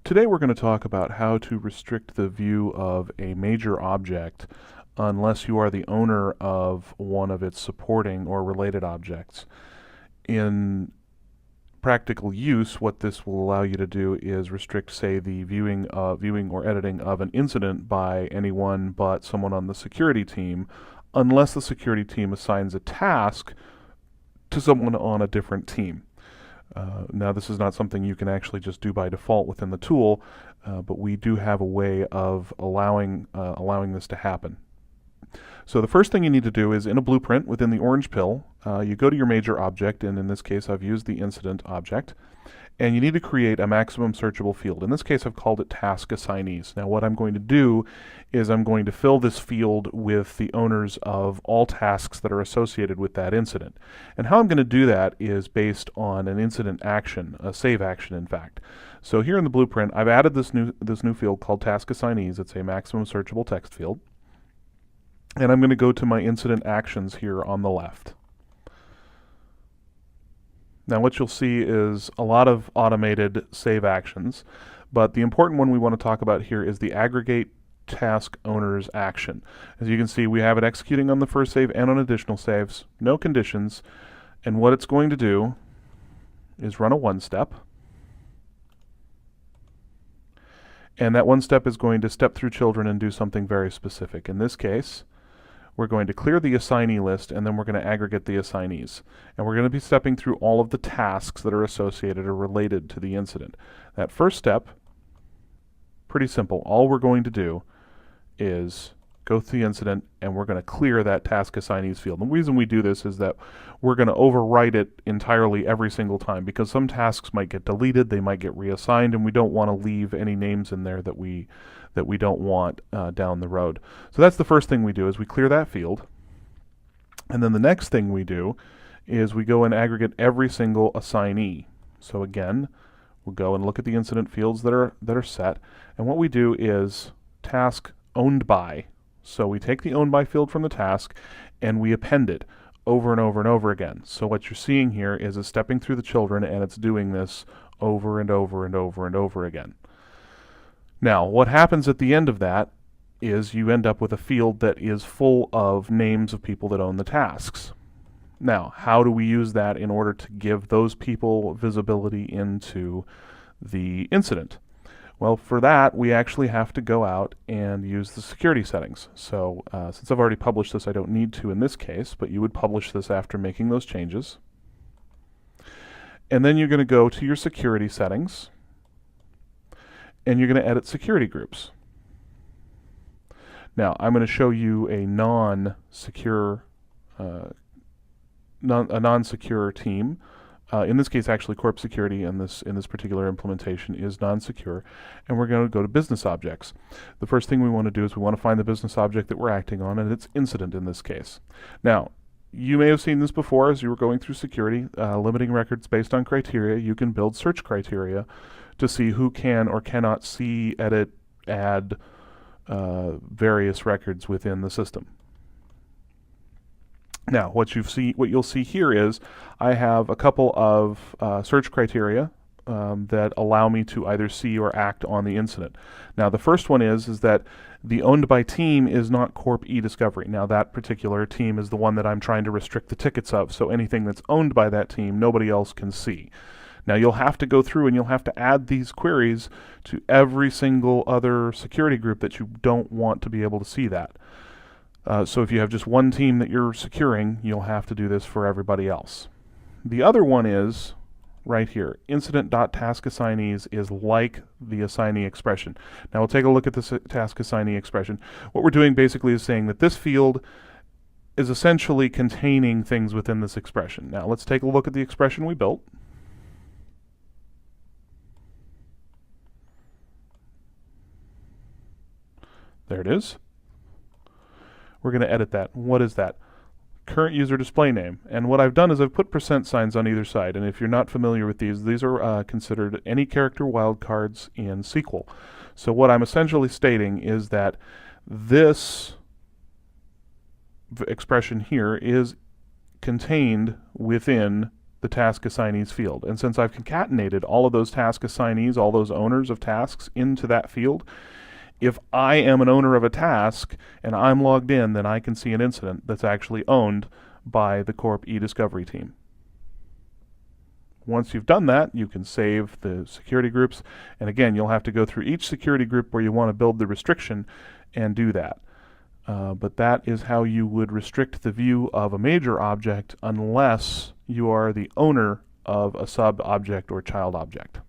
Today we're going to talk about how to restrict the view of a major object unless you are the owner of one of its supporting or related objects. In practical use, what this will allow you to do is restrict, say, the viewing or editing of an incident by anyone but someone on the security team, unless the security team assigns a task to someone on a different team. Now, this is not something you can actually just do by default within the tool, but we do have a way of allowing this to happen. So the first thing you need to do is, in a blueprint within the orange pill, you go to your major object, and in this case I've used the incident object, and you need to create a maximum searchable field. In this case I've called it Task Assignees. Now what I'm going to do is I'm going to fill this field with the owners of all tasks that are associated with that incident. And how I'm going to do that is based on an incident action, a save action in fact. So here in the blueprint I've added this new field called Task Assignees. It's a maximum searchable text field. And I'm going to go to my incident actions here on the left. Now what you'll see is a lot of automated save actions, but the important one we want to talk about here is the aggregate task owner's action. As you can see, we have it executing on the first save and on additional saves, no conditions, and what it's going to do is run a one step, and that one step is going to step through children and do something very specific. In this case, we're going to clear the assignee list, and then we're going to aggregate the assignees. And we're going to be stepping through all of the tasks that are associated or related to the incident. That first step, pretty simple. All we're going to do is go through the incident, and we're going to clear that task assignees field. And the reason we do this is that we're going to overwrite it entirely every single time, because some tasks might get deleted, they might get reassigned, and we don't want to leave any names in there that we don't want down the road. So that's the first thing we do, is we clear that field. And then the next thing we do is we go and aggregate every single assignee. So again, we'll go and look at the incident fields that are set, and what we do is task owned by. So we take the owned by field from the task and we append it over and over and over again. So what you're seeing here is it's stepping through the children, and it's doing this over and over and over and over again. Now, what happens at the end of that is you end up with a field that is full of names of people that own the tasks. Now, how do we use that in order to give those people visibility into the incident? Well, for that, we actually have to go out and use the security settings. So since I've already published this, I don't need to in this case, but you would publish this after making those changes. And then you're going to go to your security settings, and you're going to edit security groups. Now, I'm going to show you a non-secure team. In this case, actually, Corp Security in this particular implementation is non-secure, and we're going to go to business objects. The first thing we want to do is we want to find the business object that we're acting on, and it's incident in this case. Now, you may have seen this before as you were going through security, limiting records based on criteria. You can build search criteria to see who can or cannot see, edit, add various records within the system. Now, what you'll see here is I have a couple of search criteria that allow me to either see or act on the incident. Now, the first one is that the owned by team is not Corp eDiscovery. Now, that particular team is the one that I'm trying to restrict the tickets of, so anything that's owned by that team, nobody else can see. Now, you'll have to go through and you'll have to add these queries to every single other security group that you don't want to be able to see that. So if you have just one team that you're securing, you'll have to do this for everybody else. The other one is right here. Incident.taskAssignees is like the assignee expression. Now we'll take a look at the task assignee expression. What we're doing basically is saying that this field is essentially containing things within this expression. Now let's take a look at the expression we built. There it is. We're going to edit that. What is that? Current user display name. And what I've done is I've put % signs on either side. And if you're not familiar with these are considered any character wildcards in SQL. So what I'm essentially stating is that this expression here is contained within the task assignees field. And since I've concatenated all of those task assignees, all those owners of tasks into that field, if I am an owner of a task and I'm logged in, then I can see an incident that's actually owned by the Corp eDiscovery team. Once you've done that, you can save the security groups, and again, you'll have to go through each security group where you want to build the restriction and do that. But that is how you would restrict the view of a major object unless you are the owner of a sub-object or child object.